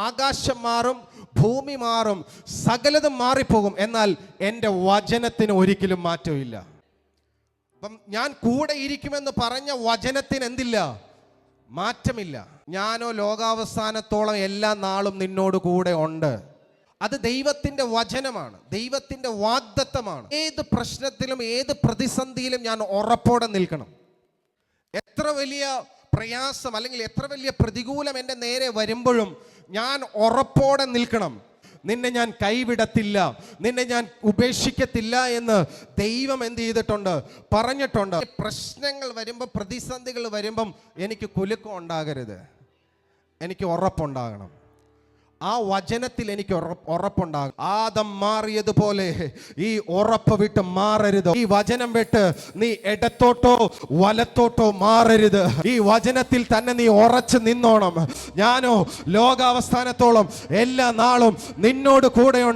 ആകാശം മാറും, ഭൂമി മാറും, സകലതും മാറിപ്പോകും, എന്നാൽ എൻ്റെ വചനത്തിന് ഒരിക്കലും മാറ്റമില്ല. അപ്പം ഞാൻ കൂടെ ഇരിക്കുമെന്ന് പറഞ്ഞ വചനത്തിന് എന്തില്ല? മാറ്റമില്ല. ഞാനോ ലോകാവസാനത്തോളം എല്ലാ നാളും നിന്നോട് കൂടെ ഉണ്ട്. അത് ദൈവത്തിൻ്റെ വചനമാണ്, ദൈവത്തിൻ്റെ വാഗ്ദത്തമാണ്. ഏത് പ്രശ്നത്തിലും ഏത് പ്രതിസന്ധിയിലും ഞാൻ ഉറപ്പോടെ നിൽക്കണം. എത്ര വലിയ പ്രയാസം അല്ലെങ്കിൽ എത്ര വലിയ പ്രതികൂലം എൻ്റെ നേരെ വരുമ്പോഴും ഞാൻ ഉറപ്പോടെ നിൽക്കണം. നിന്നെ ഞാൻ കൈവിടത്തില്ല, നിന്നെ ഞാൻ ഉപേക്ഷിക്കത്തില്ല എന്ന് ദൈവം എന്ത് ചെയ്തിട്ടുണ്ട്? പറഞ്ഞിട്ടുണ്ട്. പ്രശ്നങ്ങൾ വരുമ്പോൾ, പ്രതിസന്ധികൾ വരുമ്പം എനിക്ക് കുലുക്കം ഉണ്ടാകരുത്, എനിക്ക് ഉറപ്പുണ്ടാകണം. ആ വചനത്തിൽ എനിക്ക് ഉറപ്പുണ്ടാകും. ആദം മാറിയതുപോലെ ഈ ഉറപ്പ് വിട്ട് മാറരുത്. ഈ വചനം വിട്ട് നീ ഇടത്തോട്ടോ വലത്തോട്ടോ മാറരുത്. ഈ വചനത്തിൽ തന്നെ നീ ഉറച്ചു നിന്നോണം. ഞാനോ ലോകാവസാനത്തോളം എല്ലാ നാളും നിന്നോട് കൂടെയുണ്ട്.